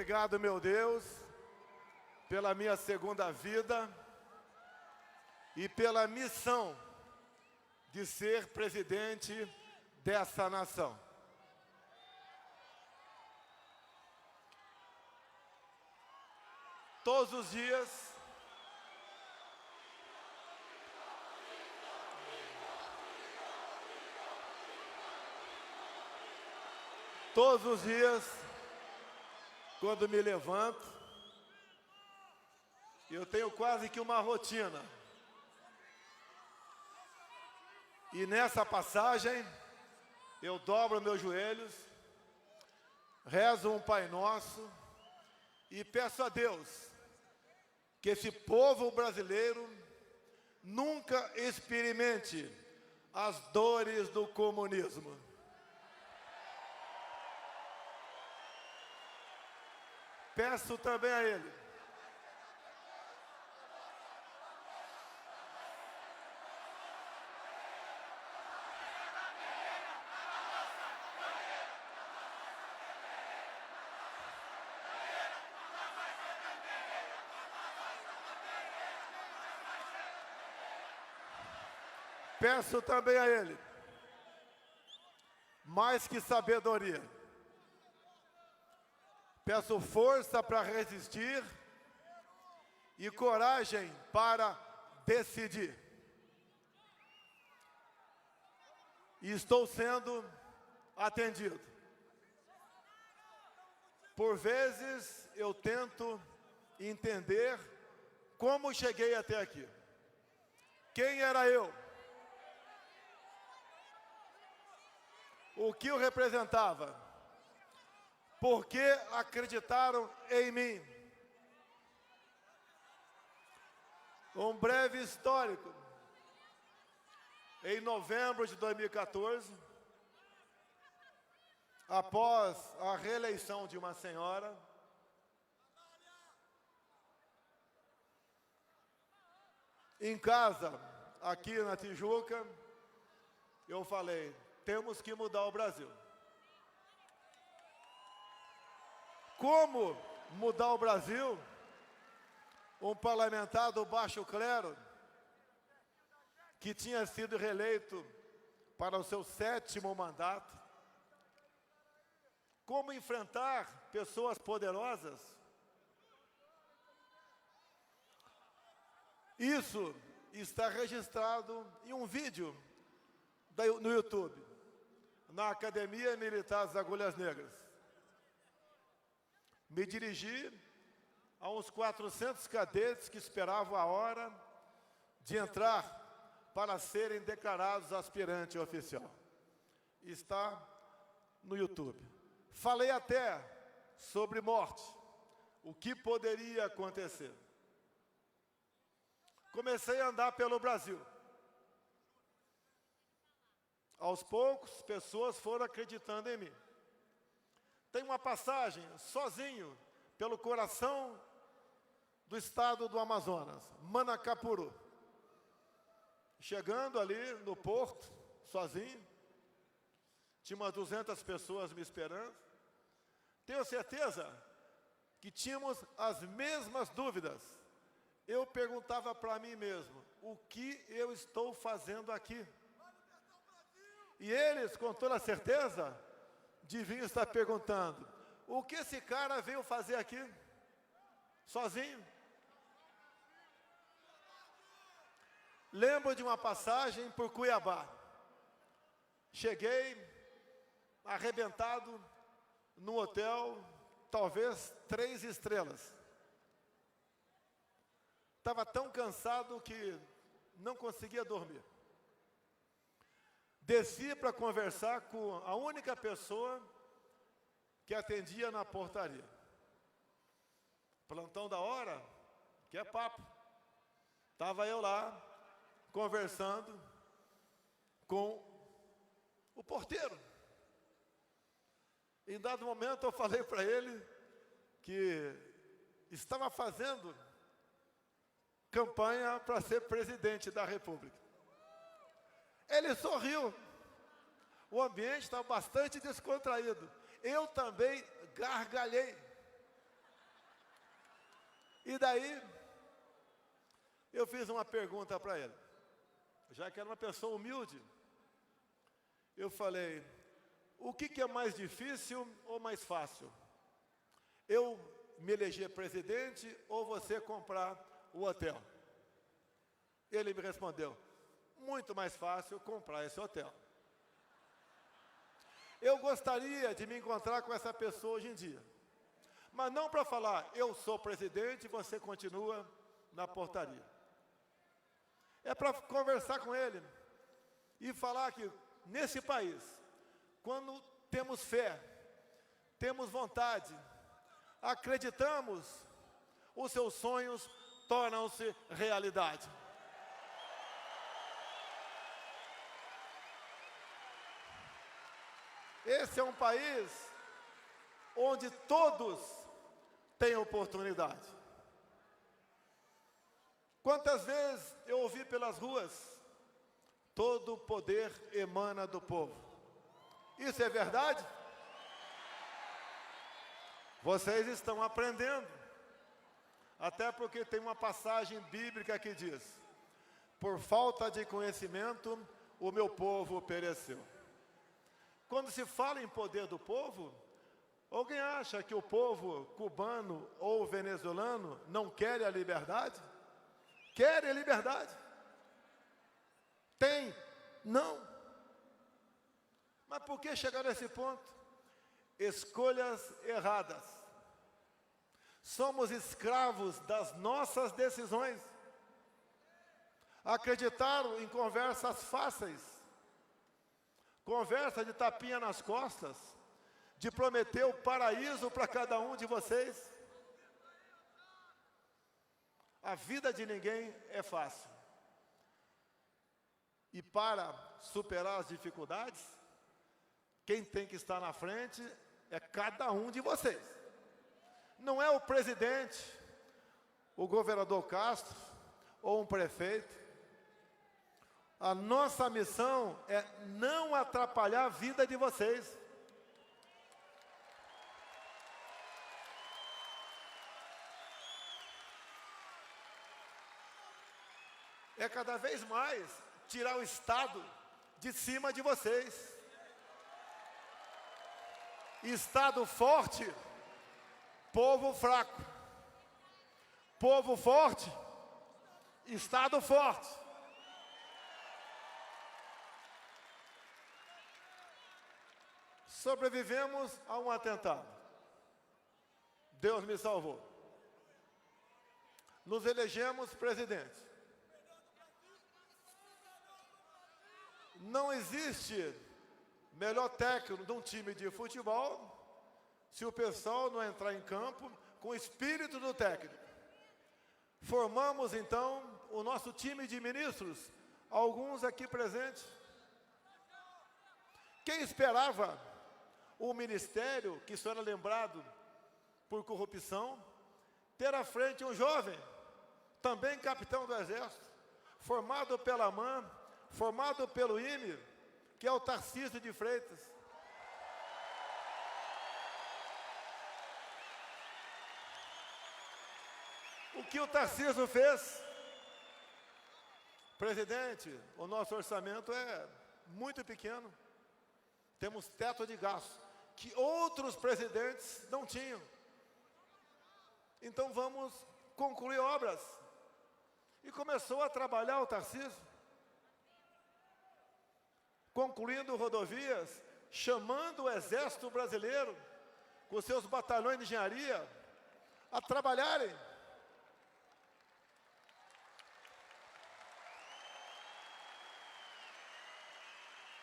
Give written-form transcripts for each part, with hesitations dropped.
obrigado, meu Deus, pela minha segunda vida e pela missão de ser presidente dessa nação. Todos os dias, quando me levanto, eu tenho quase que uma rotina. E nessa passagem, eu dobro meus joelhos, rezo um Pai Nosso e peço a Deus que esse povo brasileiro nunca experimente as dores do comunismo. Peço também a Ele mais que sabedoria. Peço força para resistir e coragem para decidir. E estou sendo atendido. Por vezes eu tento entender como cheguei até aqui. Quem era eu? O que eu representava? Por que acreditaram em mim? Um breve histórico. Em novembro de 2014, após a reeleição de uma senhora, em casa, aqui na Tijuca, eu falei, temos que mudar o Brasil. Como mudar o Brasil? Um parlamentar do baixo clero, que tinha sido reeleito para o seu 7º mandato. Como enfrentar pessoas poderosas? Isso está registrado em um vídeo no YouTube, na Academia Militar das Agulhas Negras. Me dirigi a uns 400 cadetes que esperavam a hora de entrar para serem declarados aspirante oficial. Está no YouTube. Falei até sobre morte, o que poderia acontecer. Comecei a andar pelo Brasil. Aos poucos, pessoas foram acreditando em mim. Tem uma passagem sozinho pelo coração do estado do Amazonas, Manacapuru. Chegando ali no porto, sozinho, tinha umas 200 pessoas me esperando. Tenho certeza que tínhamos as mesmas dúvidas. Eu perguntava para mim mesmo, o que eu estou fazendo aqui? E eles, com toda certeza, deviam estar perguntando, o que esse cara veio fazer aqui? Sozinho? Lembro de uma passagem por Cuiabá. Cheguei arrebentado num hotel, talvez 3 estrelas. Estava tão cansado que não conseguia dormir. Desci para conversar com a única pessoa que atendia na portaria. Plantão da hora, que é papo. Estava eu lá, conversando com o porteiro. Em dado momento eu falei para ele que estava fazendo campanha para ser presidente da República. Ele sorriu. O ambiente estava bastante descontraído. Eu também gargalhei. E daí, eu fiz uma pergunta para ele, já que era uma pessoa humilde. Eu falei, o que é mais difícil ou mais fácil? Eu me eleger presidente ou você comprar o hotel? Ele me respondeu, muito mais fácil comprar esse hotel. Eu gostaria de me encontrar com essa pessoa hoje em dia, mas não para falar, eu sou presidente e você continua na portaria. É para conversar com ele e falar que nesse país, quando temos fé, temos vontade, acreditamos, os seus sonhos tornam-se realidade. Esse é um país onde todos têm oportunidade. Quantas vezes eu ouvi pelas ruas, todo o poder emana do povo. Isso é verdade? Vocês estão aprendendo. Até porque tem uma passagem bíblica que diz, por falta de conhecimento, o meu povo pereceu. Quando se fala em poder do povo, alguém acha que o povo cubano ou venezuelano não quer a liberdade? Quer a liberdade? Tem? Não. Mas por que chegar nesse ponto? Escolhas erradas. Somos escravos das nossas decisões. Acreditaram em conversas fáceis. Conversa de tapinha nas costas, de prometer o paraíso para cada um de vocês. A vida de ninguém é fácil. E para superar as dificuldades, quem tem que estar na frente é cada um de vocês. Não é o presidente, o governador Castro ou um prefeito. A nossa missão é não atrapalhar a vida de vocês. É cada vez mais tirar o Estado de cima de vocês. Estado forte, povo fraco. Povo forte, Estado forte. Sobrevivemos a um atentado. Deus me salvou. Nos elegemos presidente. Não existe melhor técnico de um time de futebol se o pessoal não entrar em campo com o espírito do técnico. Formamos então o nosso time de ministros, alguns aqui presentes. Quem esperava o ministério, que só era lembrado por corrupção, ter à frente um jovem, também capitão do Exército, formado pela AMAN, formado pelo IME, que é o Tarcísio de Freitas. O que o Tarcísio fez? Presidente, o nosso orçamento é muito pequeno. Temos teto de gasto que outros presidentes não tinham. Então vamos concluir obras. E começou a trabalhar o Tarcísio, concluindo rodovias, chamando o Exército Brasileiro, com seus batalhões de engenharia, a trabalharem.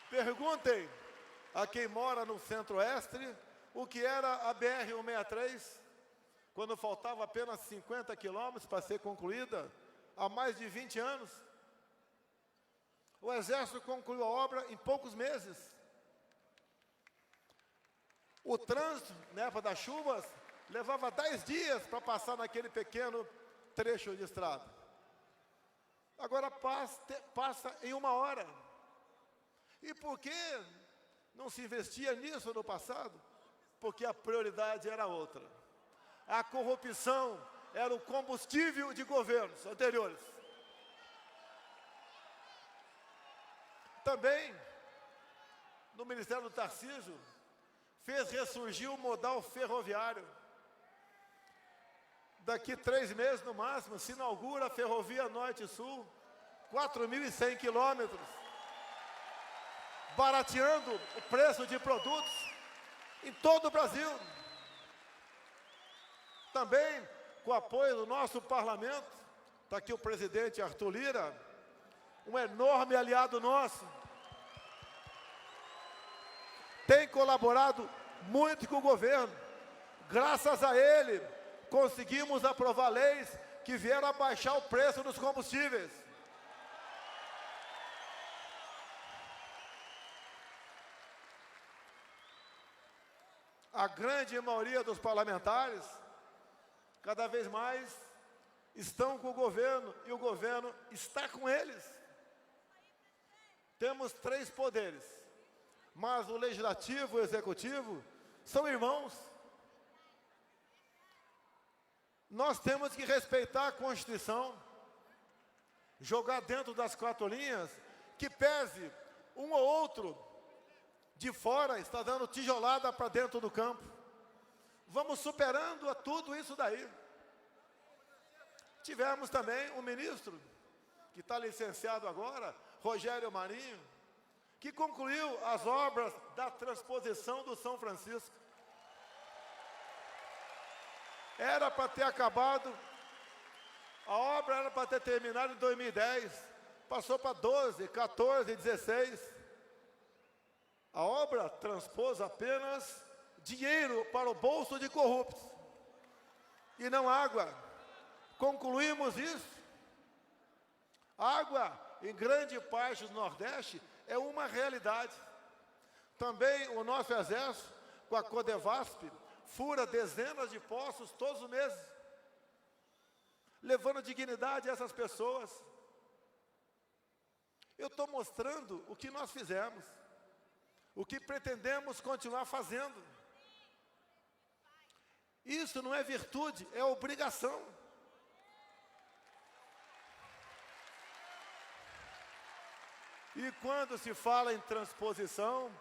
Perguntem a quem mora no Centro-Oeste o que era a BR-163, quando faltava apenas 50 quilômetros para ser concluída, há mais de 20 anos. O Exército concluiu a obra em poucos meses. O trânsito, na época das chuvas, levava 10 dias para passar naquele pequeno trecho de estrada. Agora passa em 1 hora. E por que não se investia nisso no passado? Porque a prioridade era outra. A corrupção era o combustível de governos anteriores. Também, no Ministério do Tarcísio, fez ressurgir o modal ferroviário. Daqui 3 meses, no máximo, se inaugura a Ferrovia Norte-Sul, 4.100 quilômetros, barateando o preço de produtos em todo o Brasil. Também, com o apoio do nosso parlamento, está aqui o presidente Arthur Lira, um enorme aliado nosso, tem colaborado muito com o governo. Graças a ele, conseguimos aprovar leis que vieram a baixar o preço dos combustíveis. A grande maioria dos parlamentares, cada vez mais, estão com o governo e o governo está com eles. Temos 3 poderes, mas o legislativo e o executivo são irmãos. Nós temos que respeitar a Constituição, jogar dentro das 4 linhas, que pese um ou outro de fora está dando tijolada para dentro do campo. Vamos superando a tudo isso daí. Tivemos também um ministro, que está licenciado agora, Rogério Marinho, que concluiu as obras da transposição do São Francisco. Era para ter acabado, a obra era para ter terminado em 2010, passou para 12, 14, 16. A obra transpôs apenas dinheiro para o bolso de corruptos, e não água. Concluímos isso. Água, em grande parte do Nordeste, é uma realidade. Também o nosso Exército, com a Codevasp, fura dezenas de poços todos os meses, levando dignidade a essas pessoas. Eu estou mostrando o que nós fizemos, o que pretendemos continuar fazendo. Isso não é virtude, é obrigação. E quando se fala em transposição,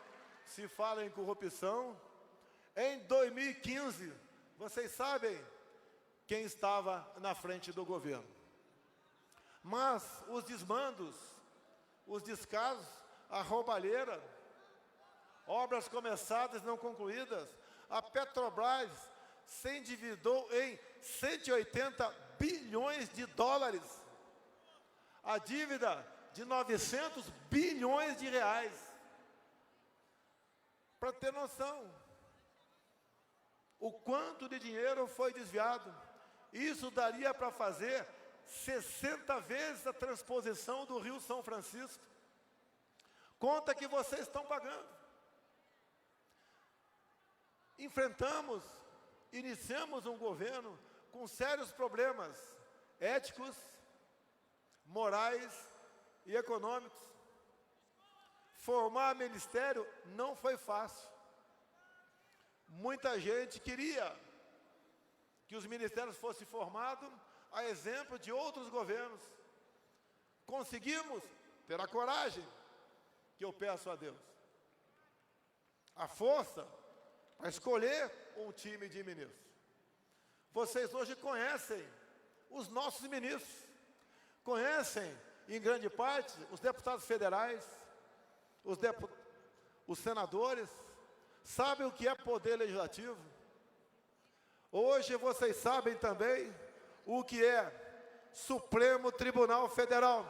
se fala em corrupção, em 2015, vocês sabem quem estava na frente do governo. Mas os desmandos, os descasos, a roubalheira, obras começadas e não concluídas, a Petrobras se endividou em 180 bilhões de dólares. A dívida de 900 bilhões de reais. Para ter noção, o quanto de dinheiro foi desviado. Isso daria para fazer 60 vezes a transposição do Rio São Francisco. Conta que vocês estão pagando. Iniciamos um governo com sérios problemas éticos, morais e econômicos. Formar ministério não foi fácil. Muita gente queria que os ministérios fossem formados a exemplo de outros governos. Conseguimos ter a coragem que eu peço a Deus, a força para escolher um time de ministros. Vocês hoje conhecem os nossos ministros, conhecem em grande parte os deputados federais, os senadores, sabem o que é poder legislativo. Hoje vocês sabem também o que é Supremo Tribunal Federal.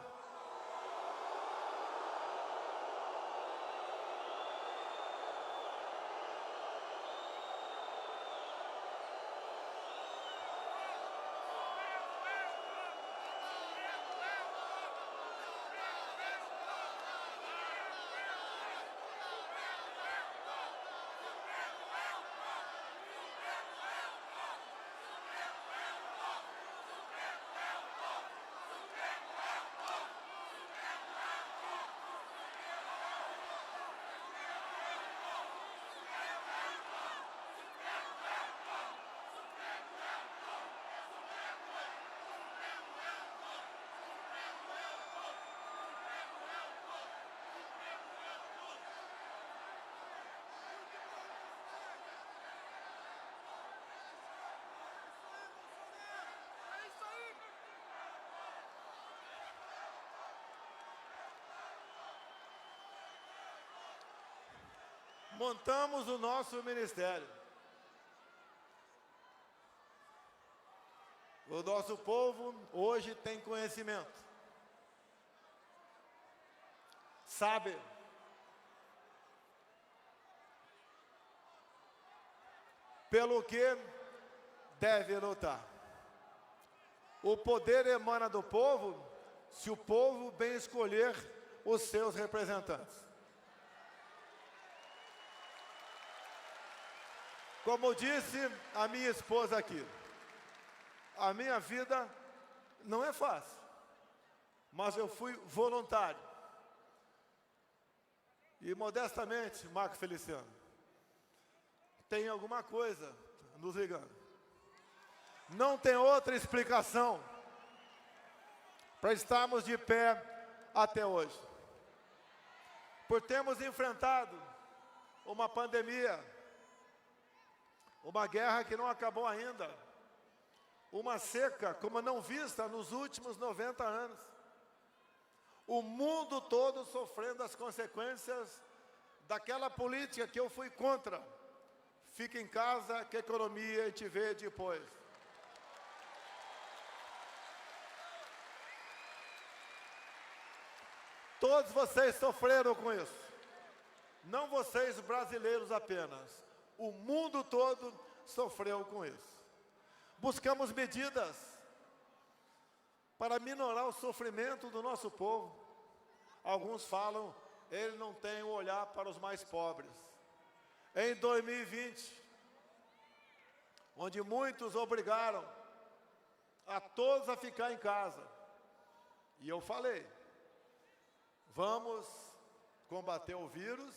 montamos o nosso ministério. O nosso povo hoje tem conhecimento. Sabe pelo que deve lutar. O poder emana do povo se o povo bem escolher os seus representantes. Como disse a minha esposa aqui, a minha vida não é fácil, mas eu fui voluntário. E modestamente, Marco Feliciano, tem alguma coisa nos ligando. Não tem outra explicação para estarmos de pé até hoje. Por termos enfrentado uma pandemia, uma guerra que não acabou ainda, uma seca como não vista nos últimos 90 anos. O mundo todo sofrendo as consequências daquela política que eu fui contra. Fica em casa, que a economia a gente vê depois. Todos vocês sofreram com isso. Não vocês brasileiros apenas. O mundo todo sofreu com isso. Buscamos medidas para minorar o sofrimento do nosso povo. Alguns falam, ele não tem o olhar para os mais pobres. Em 2020, onde muitos obrigaram a todos a ficar em casa, e eu falei, vamos combater o vírus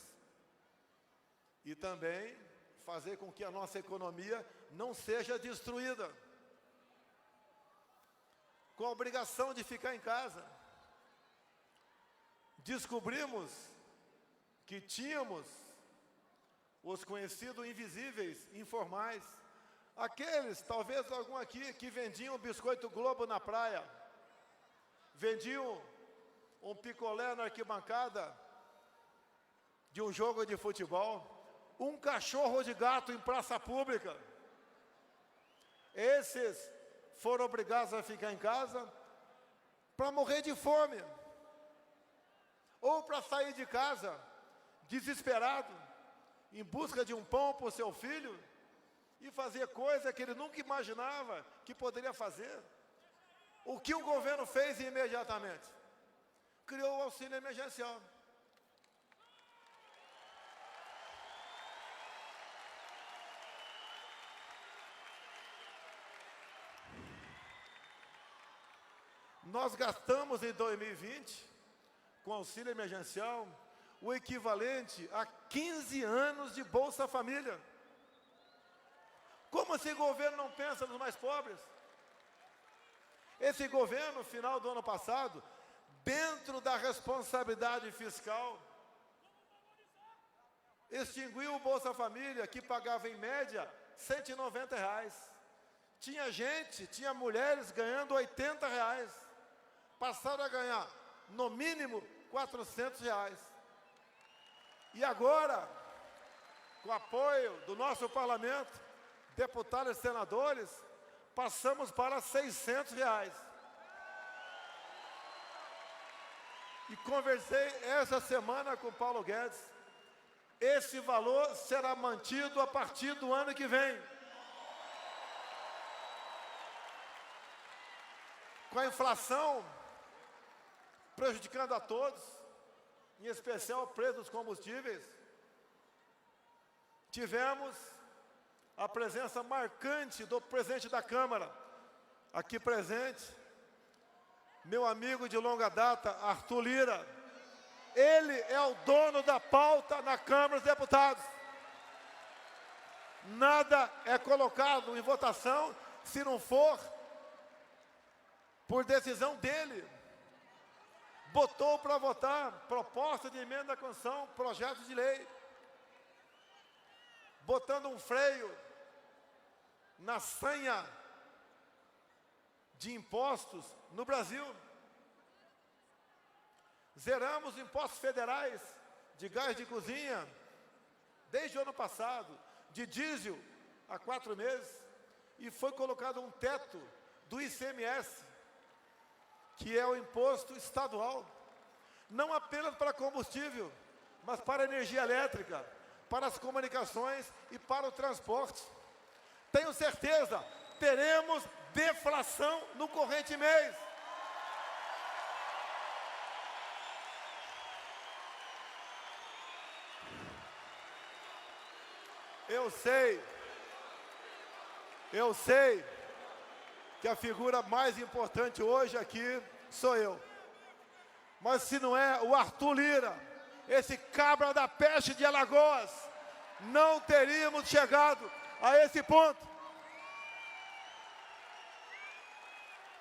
e também fazer com que a nossa economia não seja destruída. Com a obrigação de ficar em casa, descobrimos que tínhamos os conhecidos invisíveis, informais, aqueles, talvez algum aqui, que vendiam biscoito Globo na praia, vendiam um picolé na arquibancada de um jogo de futebol, um cachorro de gato em praça pública. Esses foram obrigados a ficar em casa para morrer de fome, ou para sair de casa desesperado, em busca de um pão para o seu filho, e fazer coisa que ele nunca imaginava que poderia fazer. O que o governo fez imediatamente? Criou o auxílio emergencial. Nós gastamos em 2020, com auxílio emergencial, o equivalente a 15 anos de Bolsa Família. Como esse governo não pensa nos mais pobres? Esse governo, no final do ano passado, dentro da responsabilidade fiscal, extinguiu o Bolsa Família, que pagava em média R$190. Tinha mulheres ganhando R$80. Passaram a ganhar, no mínimo, R$400. E agora, com o apoio do nosso parlamento, deputados e senadores, passamos para R$600. E conversei essa semana com o Paulo Guedes. Esse valor será mantido a partir do ano que vem. Com a inflação prejudicando a todos, em especial o preço dos combustíveis, tivemos a presença marcante do presidente da Câmara, aqui presente, meu amigo de longa data, Arthur Lira. Ele é o dono da pauta na Câmara dos Deputados. Nada é colocado em votação se não for por decisão dele. Botou para votar proposta de emenda à Constituição, projeto de lei, botando um freio na sanha de impostos no Brasil. Zeramos impostos federais de gás de cozinha, desde o ano passado, de diesel há 4 meses, e foi colocado um teto do ICMS, que é o imposto estadual, não apenas para combustível, mas para energia elétrica, para as comunicações e para o transporte. Tenho certeza, teremos deflação no corrente mês. Eu sei que a figura mais importante hoje aqui sou eu. Mas se não é o Arthur Lira, esse cabra da peste de Alagoas, não teríamos chegado a esse ponto.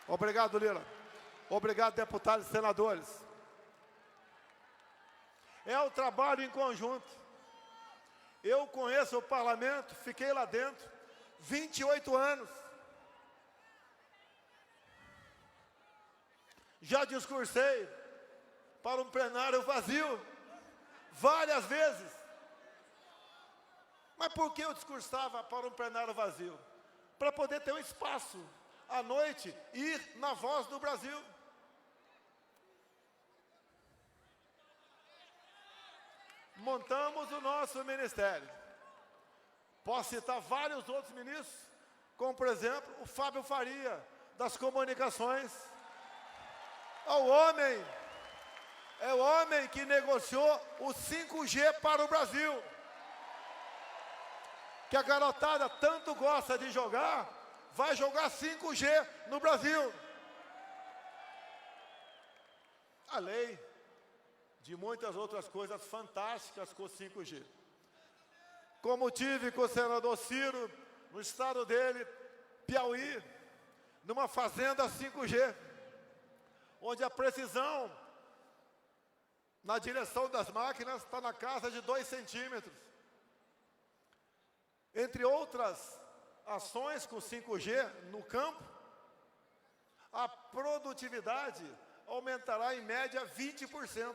Obrigado, Lira. Obrigado, deputados e senadores. É o trabalho em conjunto. Eu conheço o parlamento, fiquei lá dentro 28 anos. Já discursei para um plenário vazio várias vezes. Mas por que eu discursava para um plenário vazio? Para poder ter um espaço à noite, ir na Voz do Brasil. Montamos o nosso ministério. Posso citar vários outros ministros, como por exemplo o Fábio Faria, das comunicações. É o homem que negociou o 5G para o Brasil. Que a garotada tanto gosta de jogar, vai jogar 5G no Brasil. Além de muitas outras coisas fantásticas com o 5G. Como tive com o senador Ciro, no estado dele, Piauí, numa fazenda 5G, onde a precisão na direção das máquinas está na casa de 2 centímetros. Entre outras ações com 5G no campo, a produtividade aumentará em média 20%.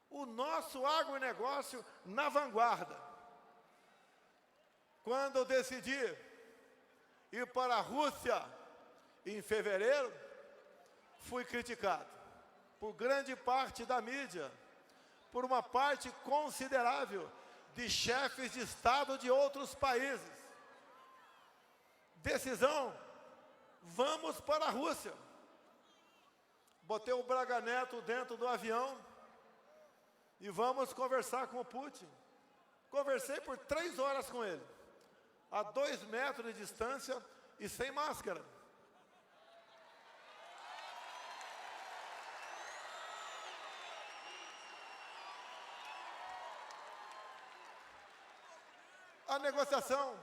O nosso agronegócio na vanguarda. Quando eu decidi ir para a Rússia em fevereiro, fui criticado por grande parte da mídia, por uma parte considerável de chefes de Estado de outros países. Decisão, vamos para a Rússia. Botei o Braga Neto dentro do avião e vamos conversar com o Putin. Conversei por 3 horas com ele, a 2 metros de distância e sem máscara. A negociação,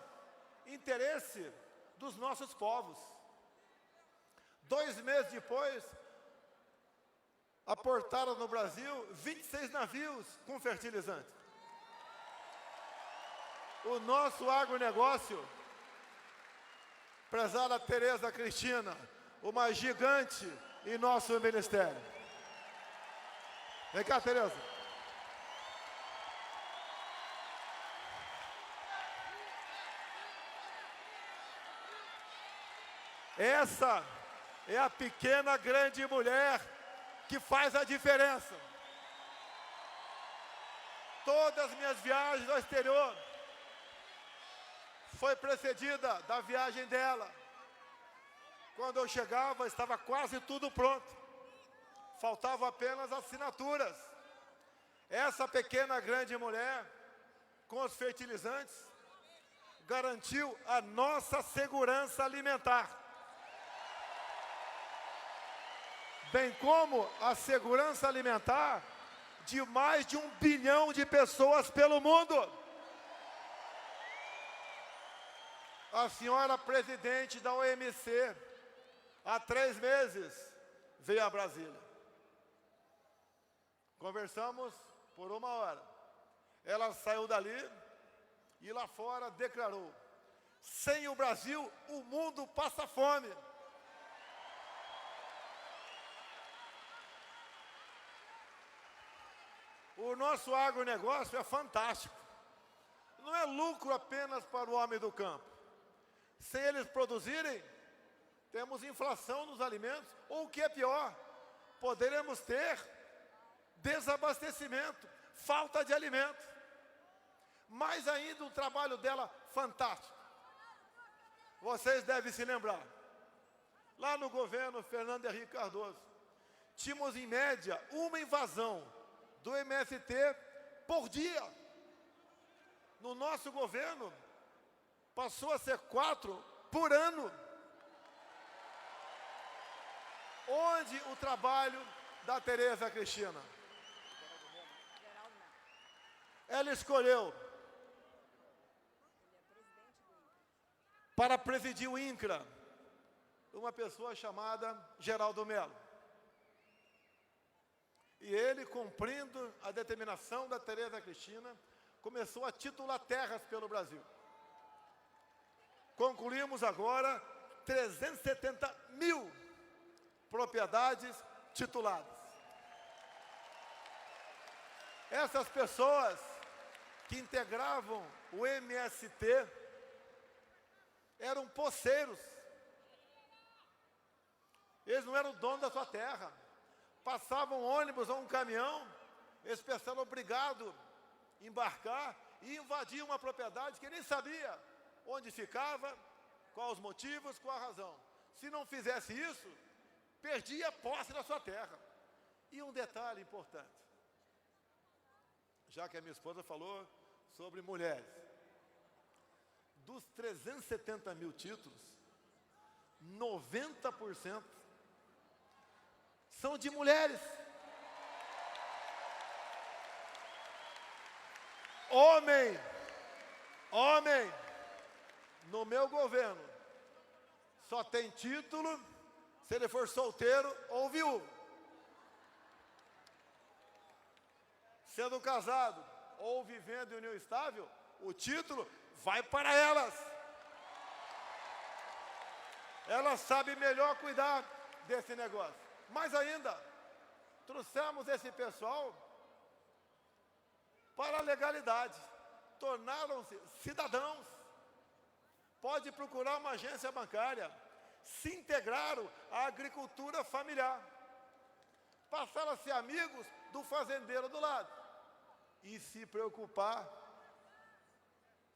interesse dos nossos povos. 2 meses depois, aportaram no Brasil 26 navios com fertilizante. O nosso agronegócio, prezada Tereza Cristina, uma gigante em nosso ministério. Vem cá, Tereza. Essa é a pequena grande mulher que faz a diferença. Todas as minhas viagens ao exterior foi precedida da viagem dela. Quando eu chegava, estava quase tudo pronto. Faltavam apenas assinaturas. Essa pequena grande mulher, com os fertilizantes, garantiu a nossa segurança alimentar. Bem como a segurança alimentar de mais de 1 bilhão de pessoas pelo mundo. A senhora presidente da OMC, há 3 meses, veio a Brasília. Conversamos por 1 hora. Ela saiu dali e lá fora declarou: sem o Brasil, o mundo passa fome. O nosso agronegócio é fantástico. não é lucro apenas para o homem do campo. Sem eles produzirem, temos inflação nos alimentos, ou o que é pior, poderemos ter desabastecimento, falta de alimento. Mais ainda, o trabalho dela fantástico. Vocês devem se lembrar, lá no governo Fernando Henrique Cardoso, tínhamos em média uma invasão do MST por dia. No nosso governo, passou a ser 4 por ano. Onde o trabalho da Tereza Cristina? Ela escolheu para presidir o INCRA uma pessoa chamada Geraldo Mello. E ele, cumprindo a determinação da Tereza Cristina, começou a titular terras pelo Brasil. Concluímos agora 370 mil propriedades tituladas. Essas pessoas que integravam o MST eram poceiros. Eles não eram donos da sua terra. Passavam ônibus ou um caminhão, eles pensaram obrigado a embarcar e invadir uma propriedade que nem sabia onde ficava, quais os motivos, qual a razão. Se não fizesse isso, perdia a posse da sua terra. E um detalhe importante, já que a minha esposa falou sobre mulheres, dos 370 mil títulos, 90% são de mulheres. Homem, no meu governo, só tem título se ele for solteiro ou viúvo. Sendo casado ou vivendo em união estável, o título vai para elas. Elas sabem melhor cuidar desse negócio. Mais ainda, trouxemos esse pessoal para a legalidade. Tornaram-se cidadãos. Pode procurar uma agência bancária. Se integraram à agricultura familiar. Passaram a ser amigos do fazendeiro do lado. E se preocupar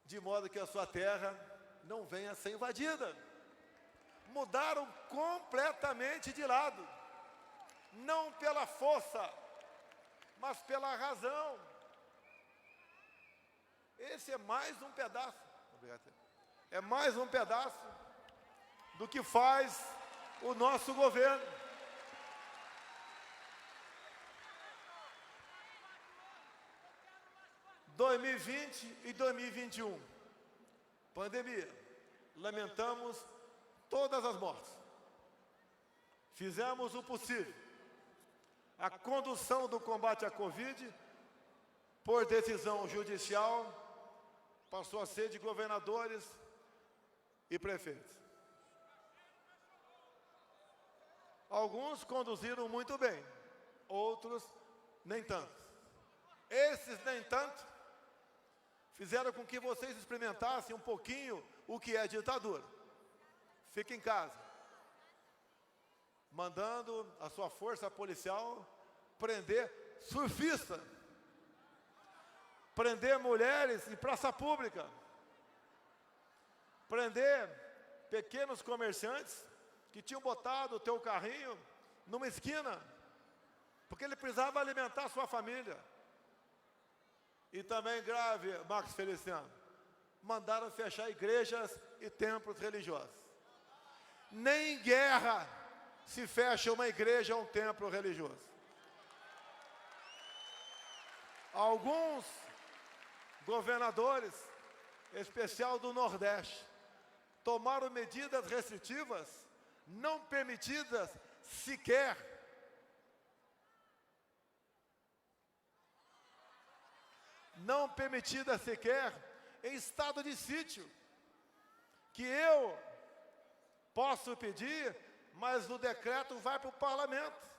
de modo que a sua terra não venha a ser invadida. Mudaram completamente de lado. Não pela força, mas pela razão. Esse é mais um pedaço. É mais um pedaço do que faz o nosso governo. Em 2020 e 2021, pandemia, lamentamos todas as mortes. Fizemos o possível. A condução do combate à Covid, por decisão judicial, passou a ser de governadores e prefeitos. Alguns conduziram muito bem, outros nem tanto. Esses nem tanto fizeram com que vocês experimentassem um pouquinho o que é ditadura. Fique em casa, mandando a sua força policial prender surfista, prender mulheres em praça pública, prender pequenos comerciantes que tinham botado o teu carrinho numa esquina, porque ele precisava alimentar a sua família. E também grave, Marcos Feliciano, mandaram fechar igrejas e templos religiosos. Nem em guerra se fecha uma igreja ou um templo religioso. Alguns governadores, em especial do Nordeste, tomaram medidas restritivas não permitidas sequer em estado de sítio, que eu posso pedir, mas o decreto vai para o parlamento.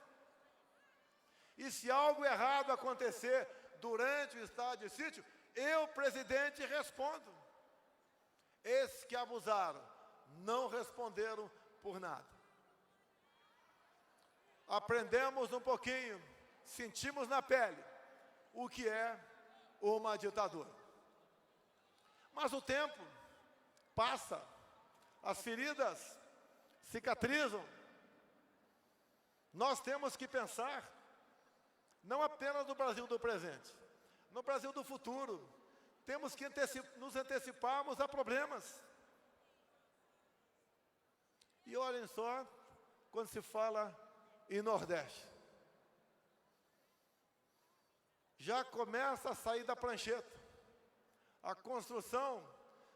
E se algo errado acontecer durante o estado de sítio, Eu, presidente, respondo. Esses que abusaram não responderam por nada. Aprendemos um pouquinho, sentimos na pele o que é uma ditadura. Mas o tempo passa, as feridas cicatrizam. Nós temos que pensar não apenas no Brasil do presente, no Brasil do futuro. Temos que nos anteciparmos a problemas. E olhem só, quando se fala em Nordeste, já começa a sair da prancheta a construção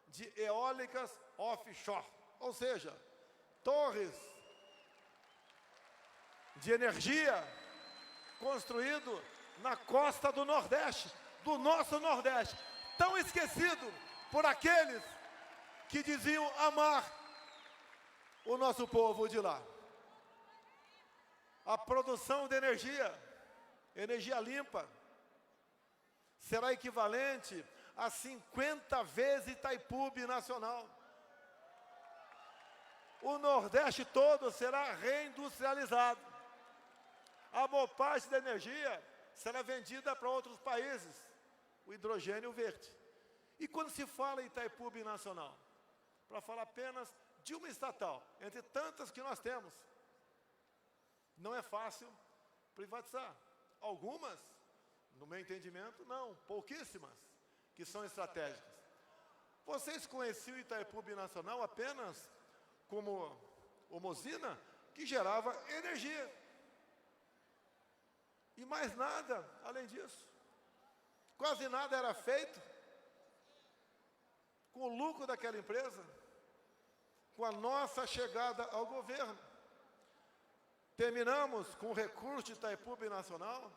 de eólicas offshore, ou seja, torres de energia construído na costa do Nordeste, do nosso Nordeste, tão esquecido por aqueles que diziam amar o nosso povo de lá. A produção de energia limpa, será equivalente a 50 vezes Itaipu Binacional. O Nordeste todo será reindustrializado. A maior parte da energia será vendida para outros países, o hidrogênio verde. E quando se fala em Itaipu Binacional, para falar apenas de uma estatal, entre tantas que nós temos, não é fácil privatizar. Algumas, no meu entendimento, não, pouquíssimas, que são estratégicas. Vocês conheciam Itaipu Binacional apenas como uma usina que gerava energia. E mais nada além disso. Quase nada era feito com o lucro daquela empresa. Com a nossa chegada ao governo, terminamos com o recurso de Itaipu Binacional,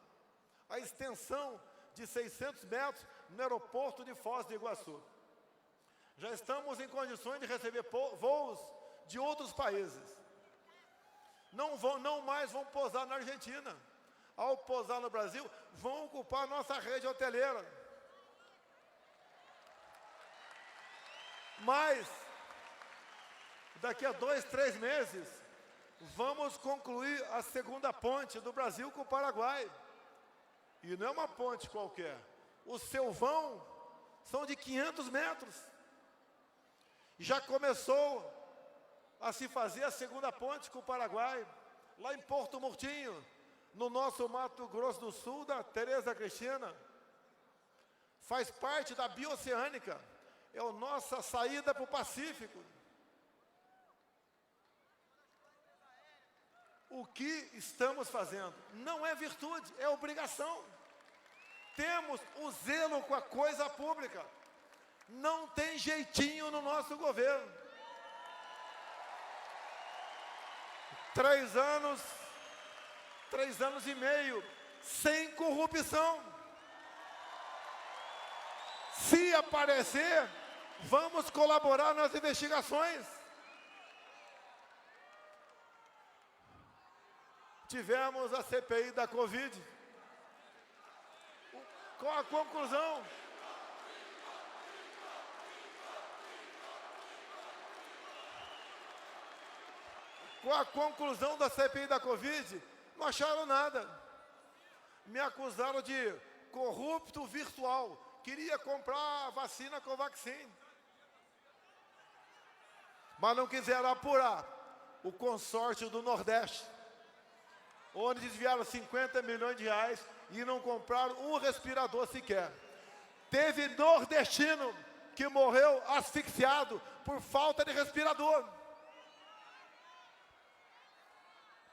a extensão de 600 metros no aeroporto de Foz do Iguaçu. Já estamos em condições de receber voos de outros países. Não mais vão pousar na Argentina. Ao pousar no Brasil, vão ocupar nossa rede hoteleira. Mas, daqui a 2, 3 meses, vamos concluir a segunda ponte do Brasil com o Paraguai. E não é uma ponte qualquer. O seu vão são de 500 metros. Já começou a se fazer a segunda ponte com o Paraguai, lá em Porto Murtinho, no nosso Mato Grosso do Sul, da Tereza Cristina. Faz parte da Bioceânica. É a nossa saída para o Pacífico. O que estamos fazendo não é virtude, é obrigação. Temos o zelo com a coisa pública. Não tem jeitinho no nosso governo. 3 anos e meio, sem corrupção. Se aparecer, vamos colaborar nas investigações. Tivemos a CPI da Covid. Qual a conclusão? Qual a conclusão da CPI da Covid? Não acharam nada. Me acusaram de corrupto virtual. Queria comprar a vacina Covaxin. Mas não quiseram apurar o consórcio do Nordeste, onde desviaram 50 milhões de reais e não compraram um respirador sequer. Teve nordestino que morreu asfixiado por falta de respirador.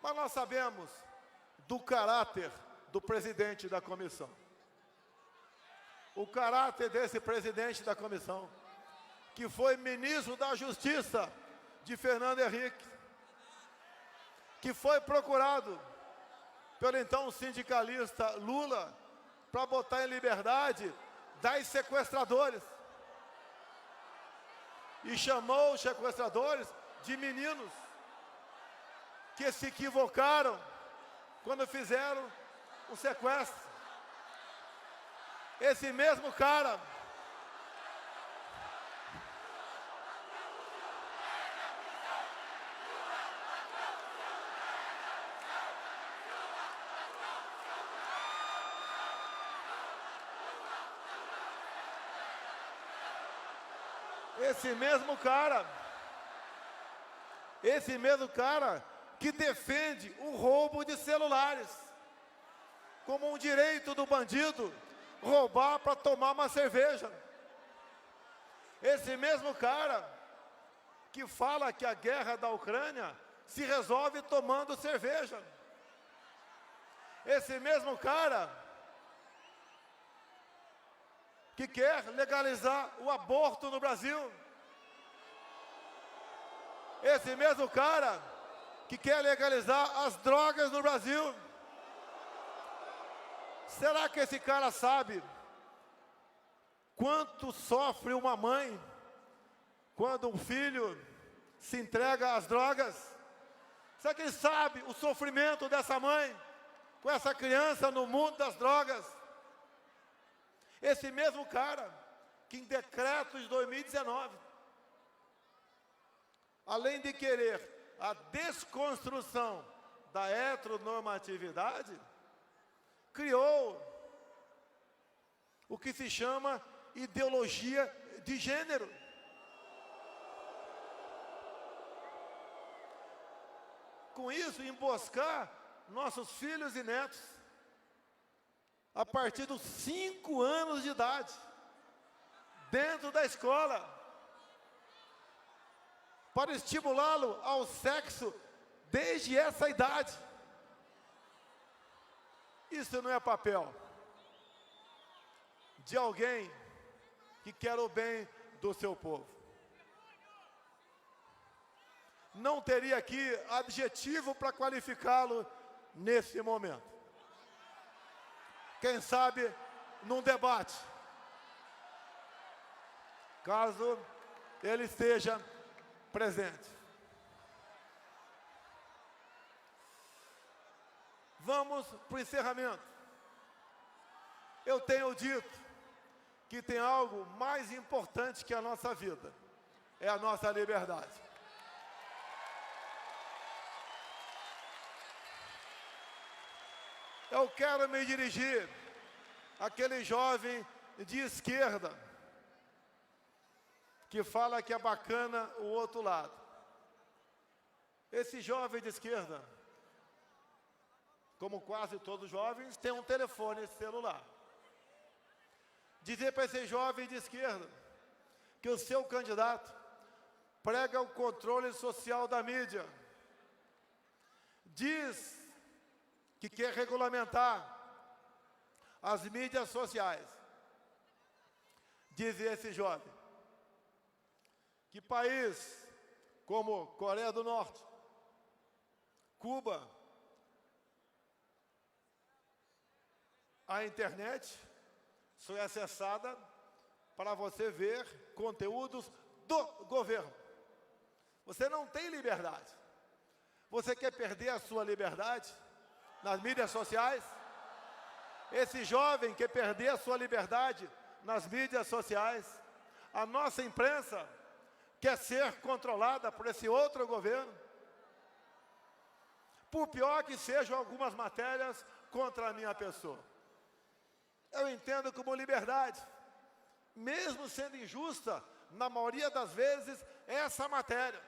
Mas nós sabemos do caráter do presidente da comissão. O caráter desse presidente da comissão, que foi ministro da Justiça de Fernando Henrique, que foi procurado pelo então sindicalista Lula para botar em liberdade 10 sequestradores. E chamou os sequestradores de meninos que se equivocaram quando fizeram o sequestro. Esse mesmo cara Esse mesmo cara que defende o roubo de celulares como um direito do bandido roubar para tomar uma cerveja. Esse mesmo cara que fala que a guerra da Ucrânia se resolve tomando cerveja. Esse mesmo cara que quer legalizar o aborto no Brasil. Esse mesmo cara que quer legalizar as drogas no Brasil. Será que esse cara sabe quanto sofre uma mãe quando um filho se entrega às drogas? Será que ele sabe o sofrimento dessa mãe com essa criança no mundo das drogas? Esse mesmo cara que em decreto de 2019, além de querer a desconstrução da heteronormatividade, criou o que se chama ideologia de gênero. Com isso, emboscar nossos filhos e netos a partir dos 5 anos de idade, dentro da escola, para estimulá-lo ao sexo desde essa idade. Isso não é papel de alguém que quer o bem do seu povo. Não teria aqui adjetivo para qualificá-lo nesse momento. Quem sabe num debate, caso ele esteja presente. Vamos para o encerramento. Eu tenho dito que tem algo mais importante que a nossa vida, é a nossa liberdade. Eu quero me dirigir àquele jovem de esquerda que fala que é bacana o outro lado. Esse jovem de esquerda, como quase todos os jovens, tem um telefone celular. Dizer para esse jovem de esquerda que o seu candidato prega o controle social da mídia, diz que quer regulamentar as mídias sociais. Diz esse jovem que país como Coreia do Norte, Cuba, a internet só é acessada para você ver conteúdos do governo. Você não tem liberdade. Você quer perder a sua liberdade nas mídias sociais? Esse jovem quer perder a sua liberdade nas mídias sociais. A nossa imprensa quer ser controlada por esse outro governo. Por pior que sejam algumas matérias contra a minha pessoa. Eu entendo como liberdade, mesmo sendo injusta, na maioria das vezes, essa matéria.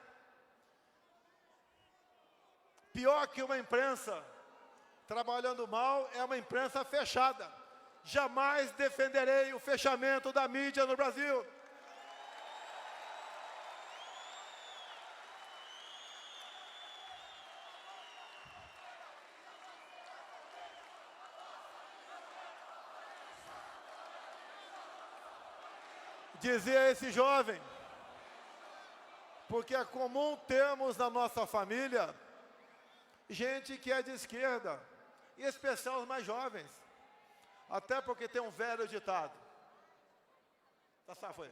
Pior que uma imprensa trabalhando mal é uma imprensa fechada. Jamais defenderei o fechamento da mídia no Brasil. Dizer a esse jovem, porque é comum termos na nossa família gente que é de esquerda, em especial os mais jovens, até porque tem um velho ditado. Foi.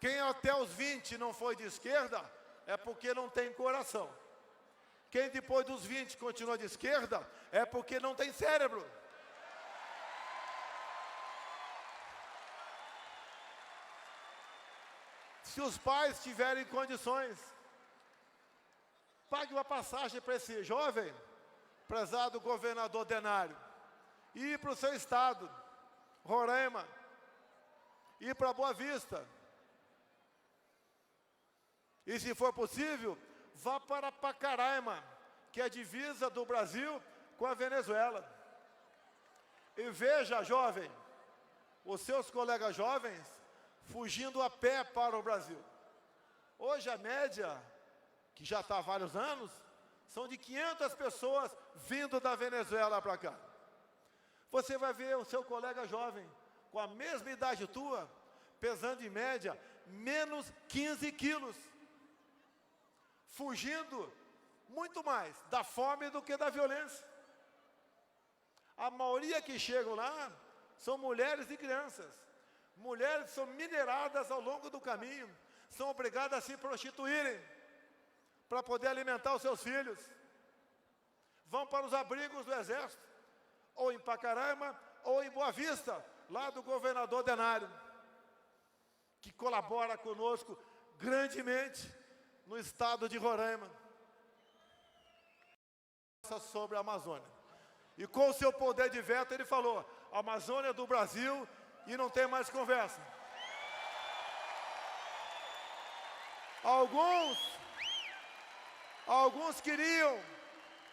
Quem até os 20 não foi de esquerda é porque não tem coração. Quem depois dos 20 continua de esquerda é porque não tem cérebro. Se os pais tiverem condições, pague uma passagem para esse jovem, prezado governador Denário, ir para o seu estado, Roraima, ir para Boa Vista, E se for possível, vá para Pacaraima, que é a divisa do Brasil com a Venezuela. E veja, jovem, os seus colegas jovens fugindo a pé para o Brasil. Hoje a média, que já está há vários anos, são de 500 pessoas vindo da Venezuela para cá. Você vai ver o seu colega jovem, com a mesma idade tua, pesando em média menos 15 quilos. Fugindo muito mais da fome do que da violência. A maioria que chegam lá são mulheres e crianças. Mulheres são mineradas ao longo do caminho, são obrigadas a se prostituírem para poder alimentar os seus filhos. Vão para os abrigos do Exército, ou em Pacaraima, ou em Boa Vista, lá do governador Denário, que colabora conosco grandemente no estado de Roraima, sobre a Amazônia. E com o seu poder de veto, ele falou: a Amazônia é do Brasil e não tem mais conversa. Alguns queriam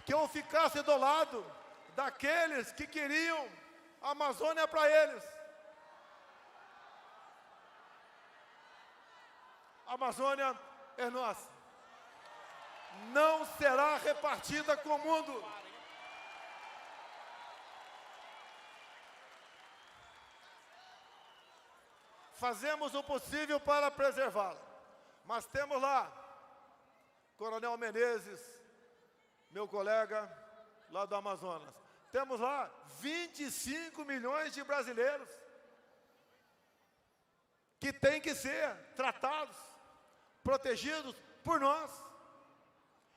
que eu ficasse do lado daqueles que queriam a Amazônia para eles. A Amazônia é nossa. Não será repartida com o mundo. Fazemos o possível para preservá-la, mas temos lá Coronel Menezes, meu colega lá do Amazonas. Temos lá 25 milhões de brasileiros que têm que ser tratados, protegidos por nós,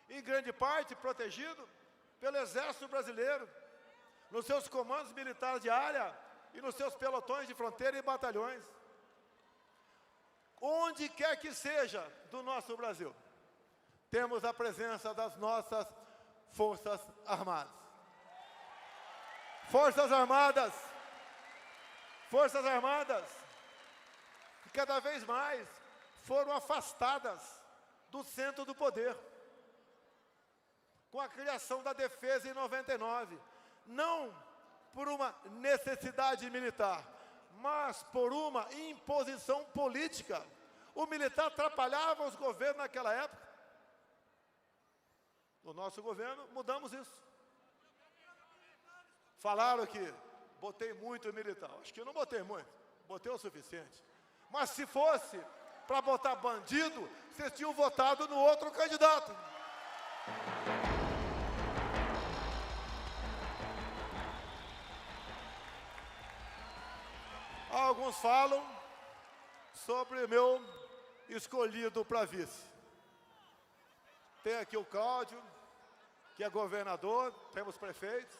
em grande parte protegido pelo Exército Brasileiro, nos seus comandos militares de área e nos seus pelotões de fronteira e batalhões. Onde quer que seja do nosso Brasil, temos a presença das nossas Forças Armadas. Forças Armadas, que cada vez mais foram afastadas do centro do poder, com a criação da defesa em 99, não por uma necessidade militar, mas por uma imposição política. O militar atrapalhava os governos naquela época. No nosso governo, mudamos isso. Falaram que botei muito militar. Acho que eu não botei muito, botei o suficiente. Mas se fosse para botar bandido, vocês tinham votado no outro candidato. Alguns falam sobre o meu escolhido para vice. Tem aqui o Cláudio, que é governador, temos prefeitos.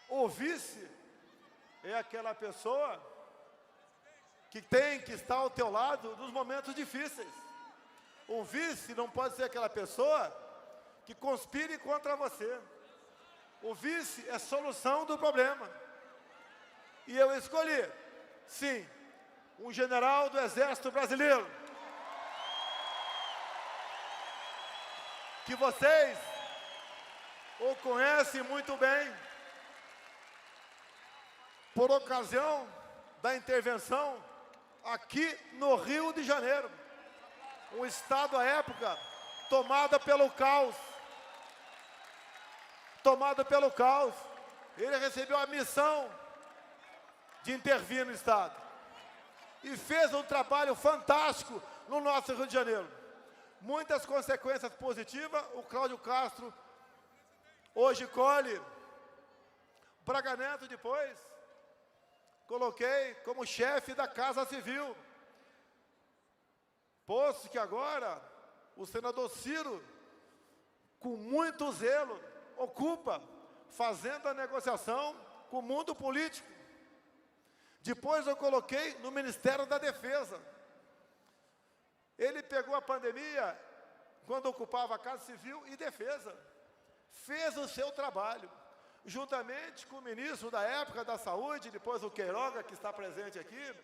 O vice é aquela pessoa que tem que estar ao teu lado nos momentos difíceis. O vice não pode ser aquela pessoa que conspire contra você. O vice é a solução do problema. E eu escolhi, sim, um general do Exército Brasileiro, que vocês o conhecem muito bem, por ocasião da intervenção aqui no Rio de Janeiro, um estado à época tomado pelo caos. Ele recebeu a missão de intervir no estado e fez um trabalho fantástico no nosso Rio de Janeiro. Muitas consequências positivas. O Cláudio Castro hoje colhe. Braga Neto depois coloquei como chefe da Casa Civil, posto que agora o senador Ciro, com muito zelo, ocupa, fazendo a negociação com o mundo político. Depois eu coloquei no Ministério da Defesa. Ele pegou a pandemia, quando ocupava a Casa Civil e Defesa. Fez o seu trabalho, juntamente com o ministro da época da Saúde, depois o Queiroga, que está presente aqui,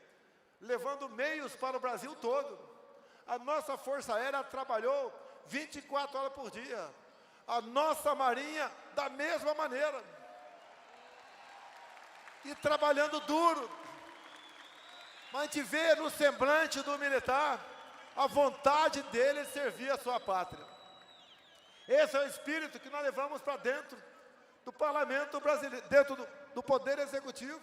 levando meios para o Brasil todo. A nossa Força Aérea trabalhou 24 horas por dia. A nossa Marinha, da mesma maneira. E trabalhando duro. Mas a gente vê no semblante do militar a vontade dele de servir a sua pátria. Esse é o espírito que nós levamos para dentro do parlamento brasileiro, dentro do poder executivo.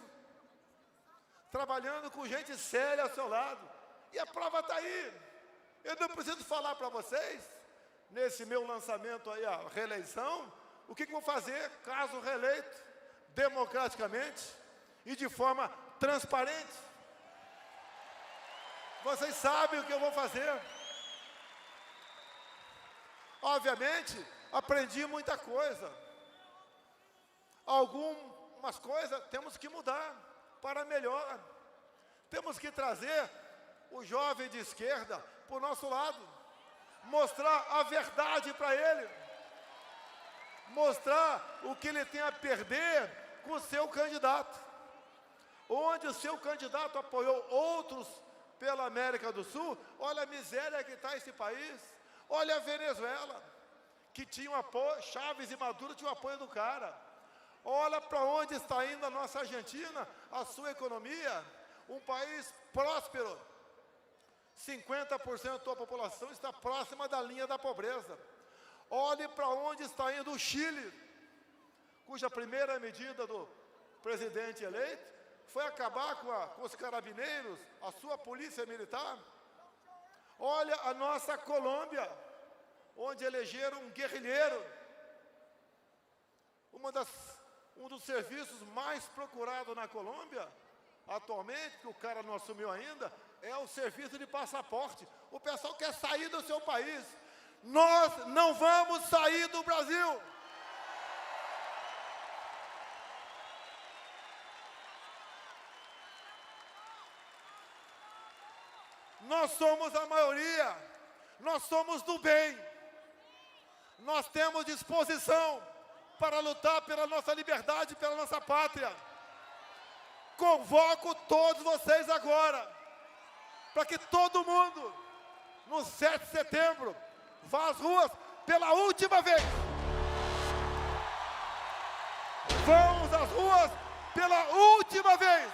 Trabalhando com gente séria ao seu lado. E a prova está aí. Eu não preciso falar para vocês, nesse meu lançamento aí, a reeleição, o que vou fazer caso reeleito, democraticamente e de forma transparente. Vocês sabem o que eu vou fazer. Obviamente, aprendi muita coisa. Algumas coisas temos que mudar para melhor. Temos que trazer o jovem de esquerda para o nosso lado. Mostrar a verdade para ele. Mostrar o que ele tem a perder com o seu candidato. Onde o seu candidato apoiou outros pela América do Sul, olha a miséria que está esse país. Olha a Venezuela, que tinha um apoio, Chávez e Maduro tinham o apoio do cara. Olha para onde está indo a nossa Argentina, a sua economia, um país próspero. 50% da população está próxima da linha da pobreza. Olhe para onde está indo o Chile, cuja primeira medida do presidente eleito foi acabar com os carabineiros, a sua polícia militar. Olha a nossa Colômbia, onde elegeram um guerrilheiro. Um dos serviços mais procurados na Colômbia, atualmente, que o cara não assumiu ainda, é o serviço de passaporte. O pessoal quer sair do seu país. Nós não vamos sair do Brasil. Nós somos a maioria, nós somos do bem, nós temos disposição para lutar pela nossa liberdade, pela nossa pátria. Convoco todos vocês agora, para que todo mundo, no 7 de setembro, vá às ruas pela última vez. Vamos às ruas pela última vez.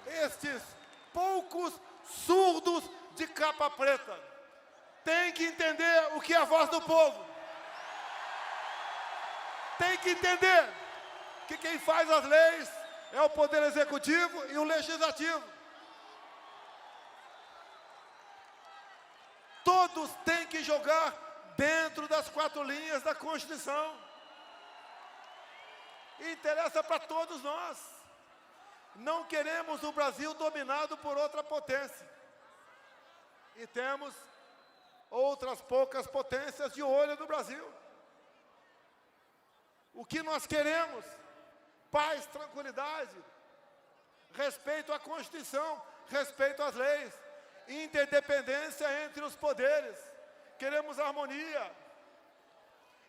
Estes poucos surdos de capa preta têm que entender o que é a voz do povo. Tem que entender que quem faz as leis é o Poder Executivo e o Legislativo. Todos têm que jogar dentro das 4 linhas da Constituição. E interessa para todos nós. Não queremos o Brasil dominado por outra potência. E temos outras poucas potências de olho no Brasil. O que nós queremos? Paz, tranquilidade, respeito à Constituição, respeito às leis, interdependência entre os poderes. Queremos harmonia,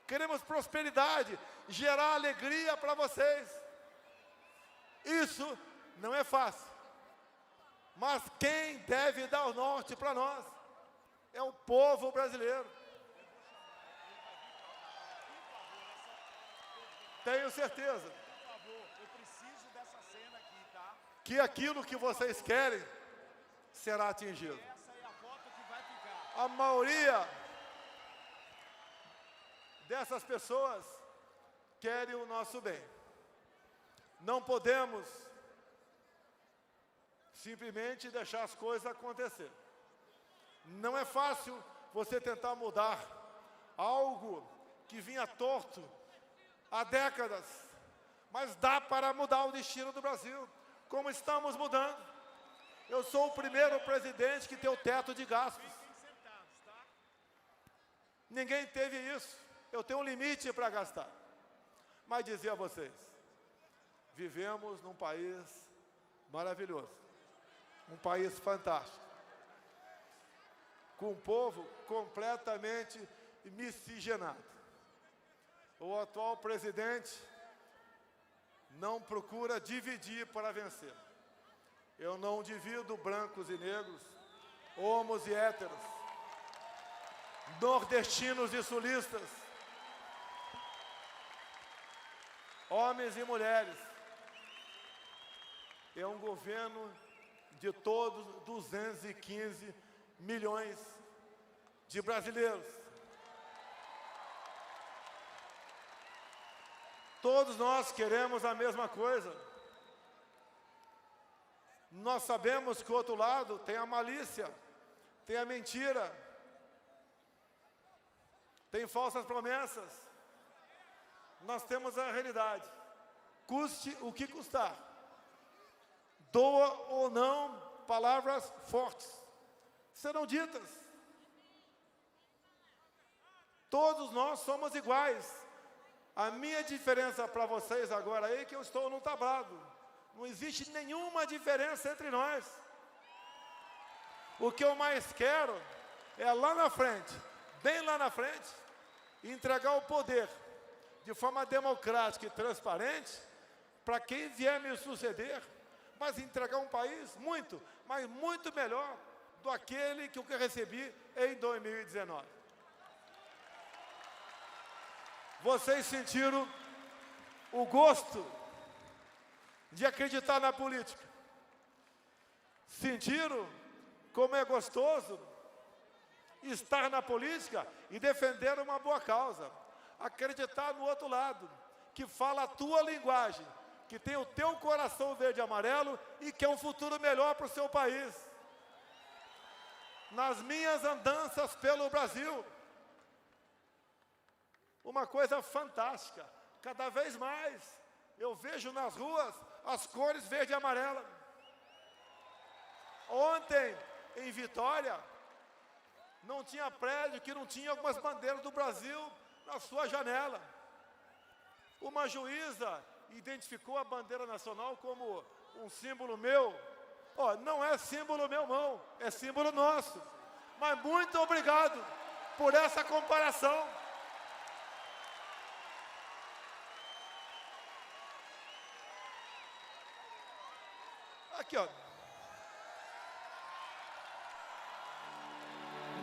queremos prosperidade, gerar alegria para vocês. Isso não é fácil, mas quem deve dar o norte para nós é o povo brasileiro. Tenho certeza que aquilo que vocês querem será atingido. A maioria dessas pessoas querem o nosso bem. Não podemos simplesmente deixar as coisas acontecer. Não é fácil você tentar mudar algo que vinha torto há décadas, mas dá para mudar o destino do Brasil, como estamos mudando. Eu sou o primeiro presidente que tem o teto de gastos. Ninguém teve isso. Eu tenho um limite para gastar. Mas dizer a vocês, vivemos num país maravilhoso, um país fantástico. com um povo completamente miscigenado. O atual presidente não procura dividir para vencer. Eu não divido brancos e negros, homos e héteros, nordestinos e sulistas, homens e mulheres. É um governo de todos 215 milhões de brasileiros. Todos nós queremos a mesma coisa. Nós sabemos que o outro lado tem a malícia, tem a mentira, tem falsas promessas. Nós temos a realidade. Custe o que custar. Doa ou não, palavras fortes serão ditas. Todos nós somos iguais. A minha diferença para vocês agora é que eu estou num tablado. Não existe nenhuma diferença entre nós. O que eu mais quero é lá na frente, bem lá na frente, entregar o poder de forma democrática e transparente para quem vier me suceder, mas entregar um país muito, mas muito melhor do aquele que eu recebi em 2019. Vocês sentiram o gosto de acreditar na política. Sentiram como é gostoso estar na política e defender uma boa causa. Acreditar no outro lado, que fala a tua linguagem, que tem o teu coração verde e amarelo e que é um futuro melhor para o seu país. Nas minhas andanças pelo Brasil, uma coisa fantástica, cada vez mais eu vejo nas ruas as cores verde e amarela. Ontem, em Vitória, não tinha prédio que não tinha algumas bandeiras do Brasil na sua janela. Uma juíza identificou a bandeira nacional como um símbolo meu. Não é símbolo meu, não, é símbolo nosso. Mas muito obrigado por essa comparação. Aqui, ó.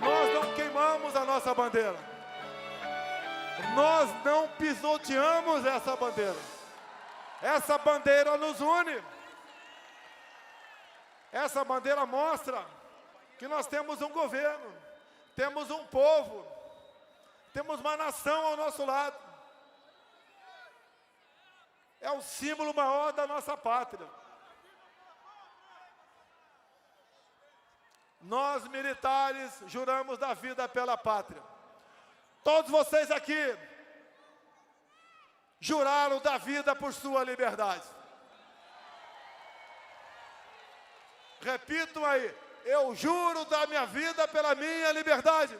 Nós não queimamos a nossa bandeira. Nós não pisoteamos essa bandeira. Essa bandeira nos une. Essa bandeira mostra que nós temos um governo, temos um povo, temos uma nação ao nosso lado. É o símbolo maior da nossa pátria. Nós, militares, juramos dar vida pela pátria. Todos vocês aqui juraram dar vida por sua liberdade. Repitam aí, eu juro dar minha vida pela minha liberdade.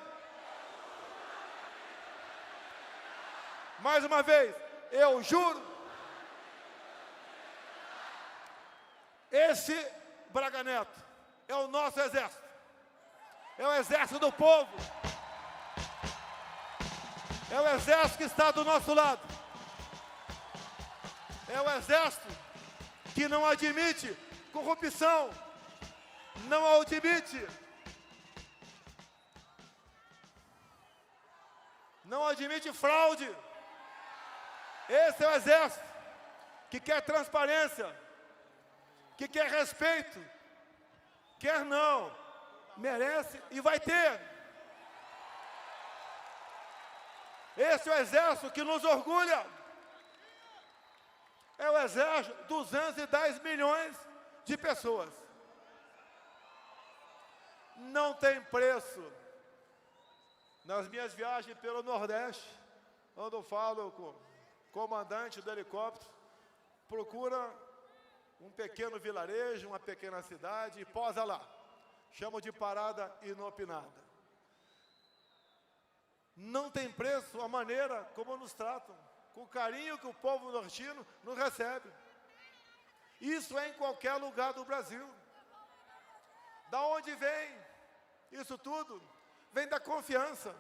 Mais uma vez, eu juro. Esse Braga Neto é o nosso exército. É o exército do povo. É o exército que está do nosso lado. É o exército que não admite corrupção. Não admite. Não admite fraude. Esse é o exército que quer transparência, que quer respeito. Quer não, merece e vai ter. Esse é o exército que nos orgulha. É o exército, 210 milhões de pessoas. Não tem preço. Nas minhas viagens pelo Nordeste, quando eu falo com o comandante do helicóptero, procura um pequeno vilarejo, uma pequena cidade e posa lá. Chamo de parada inopinada. Não tem preço a maneira como nos tratam, com o carinho que o povo nordestino nos recebe. Isso é em qualquer lugar do Brasil. Da onde vem isso tudo? vem da confiança,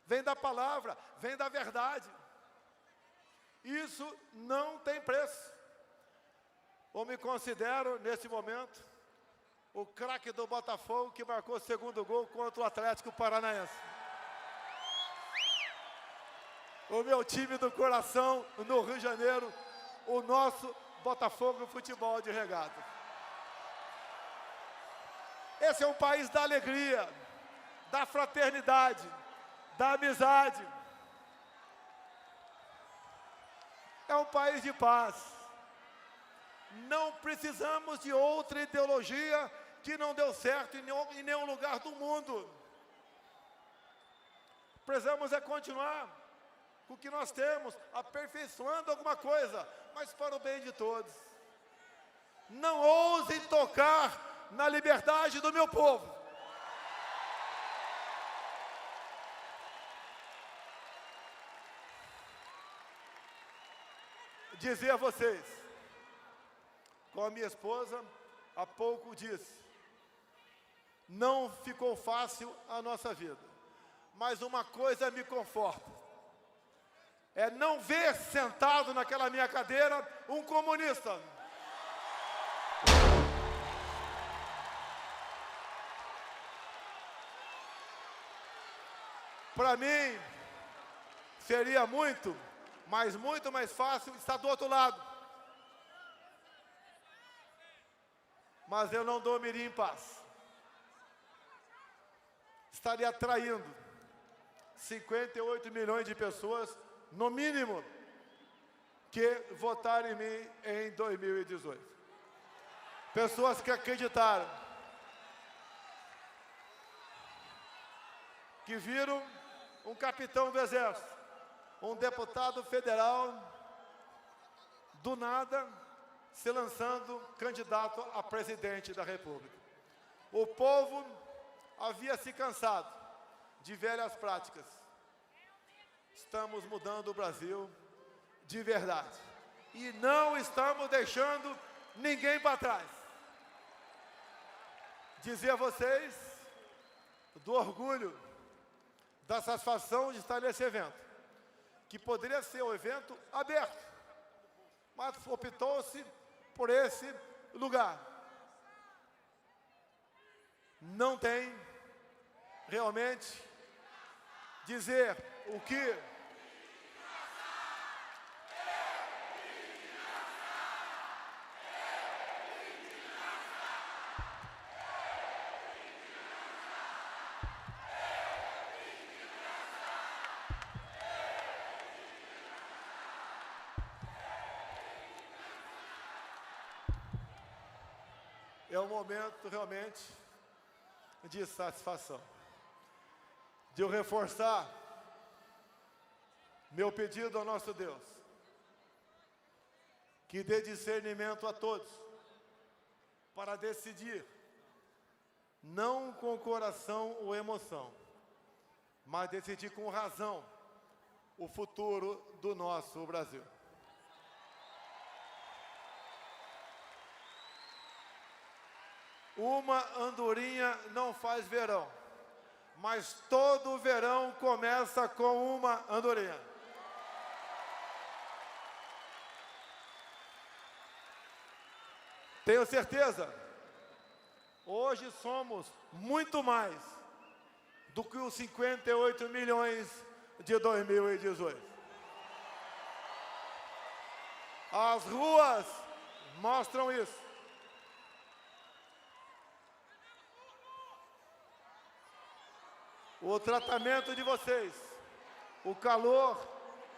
vem da palavra, vem da verdade. Isso não tem preço. Eu me considero, nesse momento, o craque do Botafogo que marcou o segundo gol contra o Atlético Paranaense. O meu time do coração no Rio de Janeiro, o nosso Botafogo Futebol de Regatas. Esse é um país da alegria, da fraternidade, da amizade. É um país de paz. Não precisamos de outra ideologia que não deu certo em nenhum lugar do mundo. Precisamos continuar com o que nós temos, aperfeiçoando alguma coisa, mas para o bem de todos. Não ousem tocar na liberdade do meu povo. Dizer a vocês, como a minha esposa há pouco disse, não ficou fácil a nossa vida, mas uma coisa me conforta, é não ver sentado naquela minha cadeira um comunista. Para mim, seria muito mais fácil estar do outro lado. Mas eu não dormiria em paz. Estaria atraindo 58 milhões de pessoas, no mínimo, que votaram em mim em 2018. Pessoas que acreditaram, que viram um capitão do Exército, um deputado federal, do nada, se lançando candidato a presidente da República. O povo havia se cansado de velhas práticas. Estamos mudando o Brasil de verdade. E não estamos deixando ninguém para trás. Dizer a vocês do orgulho, da satisfação de estar nesse evento, que poderia ser um evento aberto, mas optou-se por esse lugar. Não tem realmente dizer o que é um momento realmente de satisfação, de eu reforçar meu pedido ao nosso Deus, que dê discernimento a todos, para decidir, não com coração ou emoção, mas decidir com razão o futuro do nosso Brasil. Uma andorinha não faz verão, mas todo verão começa com uma andorinha. Tenho certeza, hoje somos muito mais do que os 58 milhões de 2018. As ruas mostram isso. O tratamento de vocês, o calor,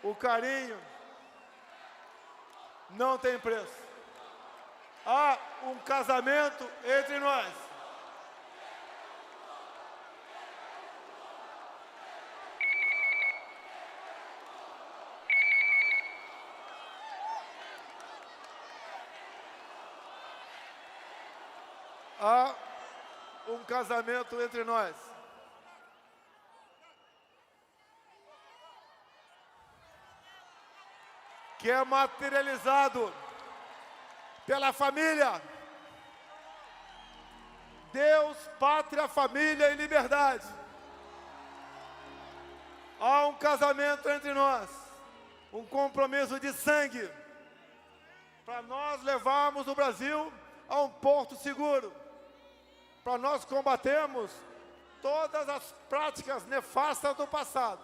o carinho, não tem preço. Há um casamento entre nós. Há um casamento entre nós. Que é materializado pela família. Deus, pátria, família e liberdade. Há um casamento entre nós, um compromisso de sangue, para nós levarmos o Brasil a um porto seguro, para nós combatermos todas as práticas nefastas do passado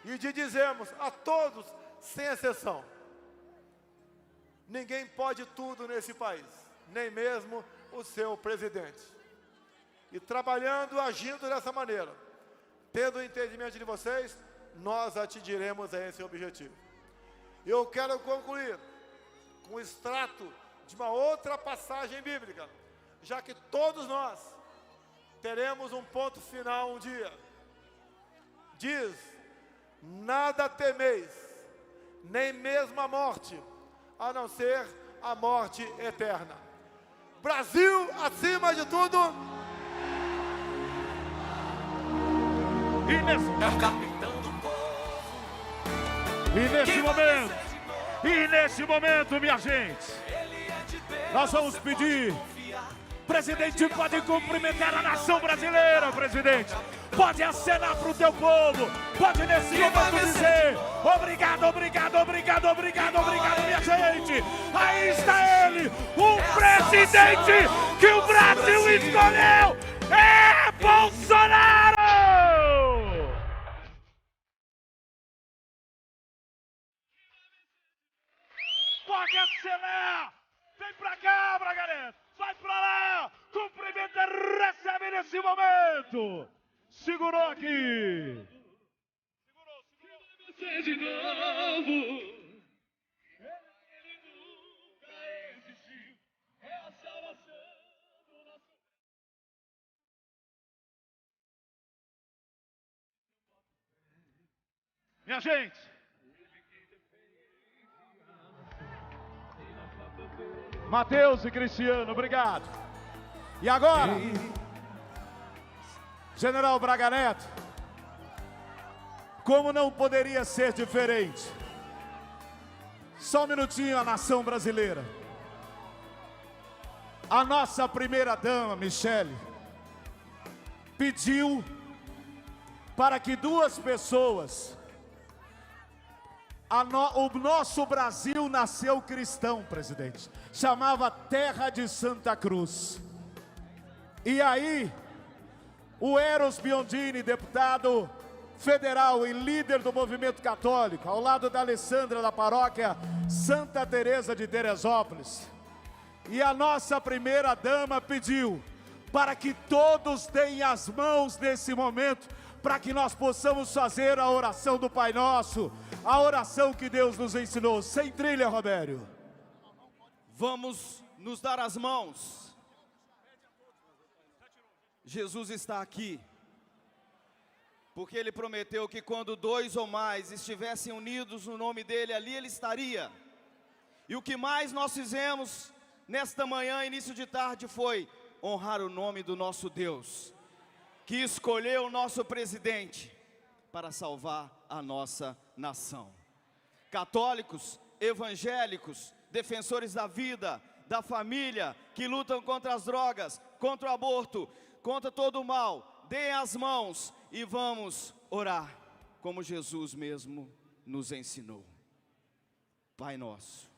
e de dizermos a todos, sem exceção, ninguém pode tudo nesse país, nem mesmo o seu presidente. E trabalhando, agindo dessa maneira, tendo o entendimento de vocês, nós atingiremos a esse objetivo. Eu quero concluir com um extrato de uma outra passagem bíblica, já que todos nós teremos um ponto final um dia. Diz: nada temeis, nem mesmo a morte, a não ser a morte eterna. Brasil acima de tudo. E nesse momento, minha gente, nós vamos pedir, presidente, pode cumprimentar a nação brasileira, presidente. Pode acenar para o teu povo, pode nesse momento dizer obrigado, obrigado, obrigado, obrigado, obrigado, minha gente. Aí está ele, o presidente que o Brasil escolheu, é Bolsonaro! Pode acenar! Vem pra cá, Braga Neto! Vai pra lá! Cumprimenta, recebe nesse momento! Segurou aqui! Segurou! De novo! Ele nunca existiu! É a salvação do nosso... Minha gente! Mateus e Cristiano, obrigado. E agora, General Braga Neto, como não poderia ser diferente? Só um minutinho, a nação brasileira. A nossa primeira-dama, Michele, pediu para que duas pessoas... O nosso Brasil nasceu cristão, presidente. Chamava Terra de Santa Cruz. E aí, o Eros Biondini, deputado federal e líder do movimento católico, ao lado da Alessandra da paróquia Santa Teresa de Teresópolis. E a nossa primeira-dama pediu para que todos deem as mãos nesse momento, para que nós possamos fazer a oração do Pai Nosso, a oração que Deus nos ensinou. Sem trilha, Robério. Vamos nos dar as mãos. Jesus está aqui, porque Ele prometeu que quando dois ou mais estivessem unidos no nome dEle, ali Ele estaria. E o que mais nós fizemos nesta manhã, início de tarde, foi honrar o nome do nosso Deus, que escolheu o nosso presidente para salvar a nossa nação. Católicos, evangélicos, defensores da vida, da família, que lutam contra as drogas, contra o aborto, contra todo o mal, deem as mãos e vamos orar, como Jesus mesmo nos ensinou. Pai nosso,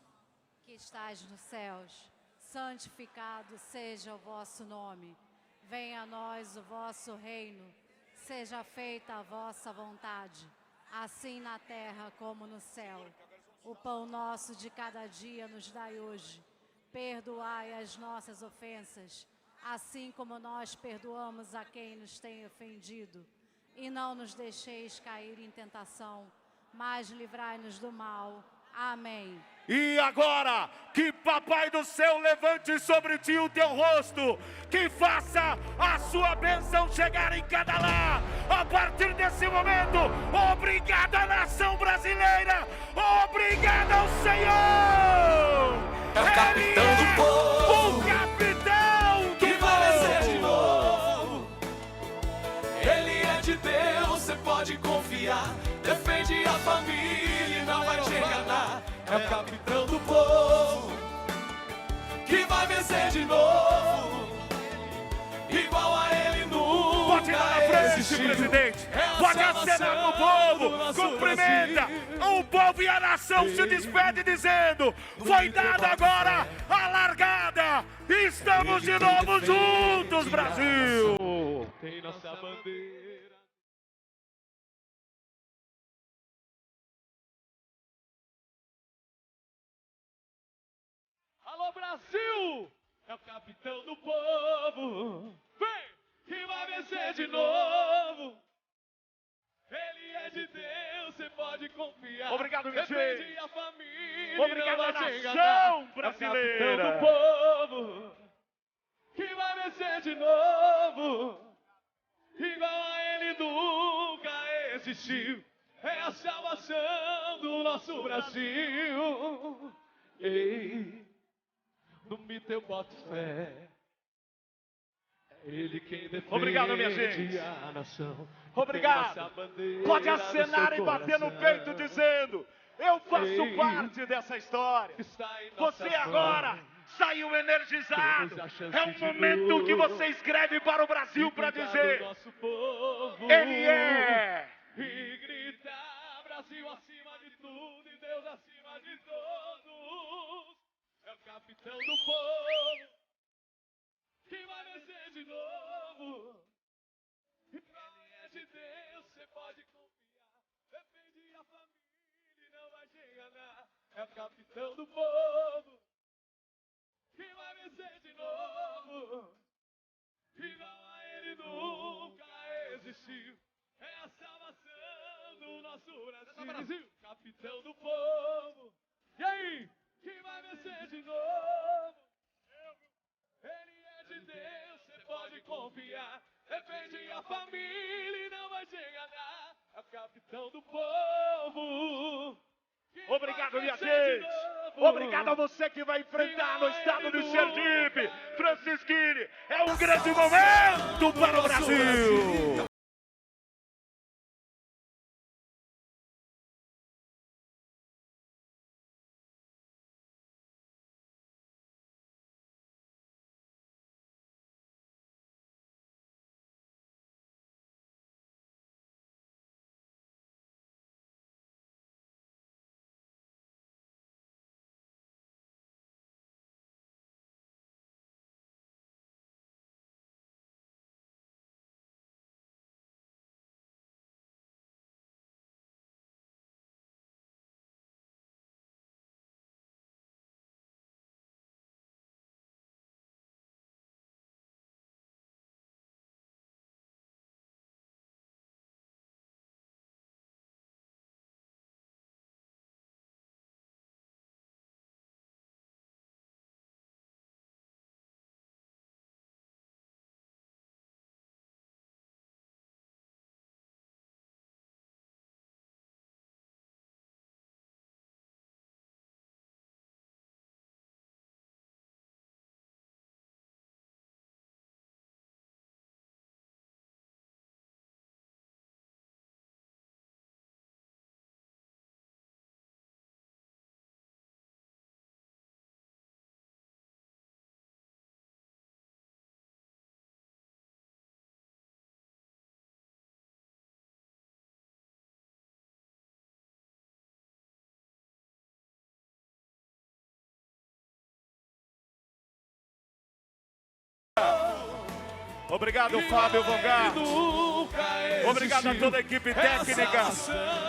que estás nos céus, santificado seja o vosso nome. Venha a nós o vosso reino, seja feita a vossa vontade, assim na terra como no céu. O pão nosso de cada dia nos dai hoje. Perdoai as nossas ofensas, assim como nós perdoamos a quem nos tem ofendido. E não nos deixeis cair em tentação, mas livrai-nos do mal. Amém. E agora, que Papai do Céu levante sobre ti o teu rosto, que faça a sua bênção chegar em cada lar. A partir desse momento, obrigado à nação brasileira, obrigado ao Senhor. É o capitão do povo, o capitão do que vai vencer de novo. Ele é de Deus, você pode confiar, defende a família e não vai te enganar. É o capitão do povo, que vai vencer de novo. Igual a ele nunca pode ir lá na frente, existiu. presidente. É a Pode acenar com o povo. Cumprimenta o povo e a nação se despede dizendo: foi dada agora a largada. Estamos de novo juntos, Brasil. Tem nossa bandeira. Alô, Brasil! É o capitão do povo. Vem! Que vai vencer de novo. Ele é de Deus, você pode confiar. Obrigado, minha Defende gente. a família. Obrigado, não vai te nação enganar. brasileira. É o capitão do povo. Que vai vencer de novo. Igual a ele nunca existiu. É a salvação do nosso Brasil. Ei, no mito eu boto fé. É ele quem defende. Obrigado, minha gente. A nação. Obrigado. Tem nossa bandeira Pode acenar no e bater no coração. peito dizendo: eu faço Ei, parte dessa história. Está em nossa Você agora mão. saiu energizado. Temos a chance É um de momento novo. que você escreve para o Brasil para Cuidar dizer: do nosso povo. ele é. E gritar: Brasil acima de tudo e Deus acima de todos. É o capitão do povo que vai vencer de novo. Ele é de Deus, você pode confiar. Defende a família e não vai te enganar. É o capitão do povo que vai vencer de novo. Igual a ele nunca existiu. É a salvação do nosso Brasil. Capitão do povo. E aí? Quem vai vencer de novo? Ele é de Deus, você pode confiar. Defende a família e não vai te enganar. É o capitão do povo. Quem Obrigado, vai minha vencer de gente. novo? Obrigado a você que vai enfrentar no estado do Sergipe. Francisquini, é um grande momento para o Brasil. Obrigado, Fábio Vongar. Obrigado a toda a equipe técnica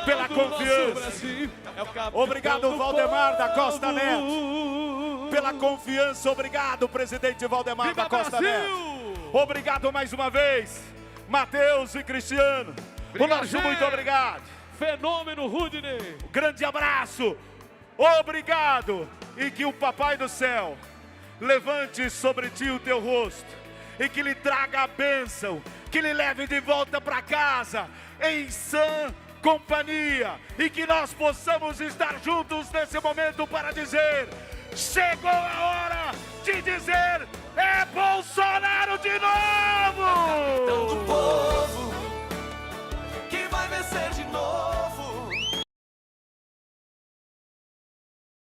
pela confiança. Obrigado, Valdemar da Costa Neto, pela confiança. Obrigado, presidente Valdemar da Costa Neto. Obrigado mais uma vez, Matheus e Cristiano. O nosso muito obrigado. Fenômeno Rudney. Grande abraço. Obrigado. E que o Papai do Céu levante sobre ti o teu rosto e que lhe traga a bênção, que lhe leve de volta para casa em sã companhia e que nós possamos estar juntos nesse momento para dizer: chegou a hora de dizer: é Bolsonaro de novo!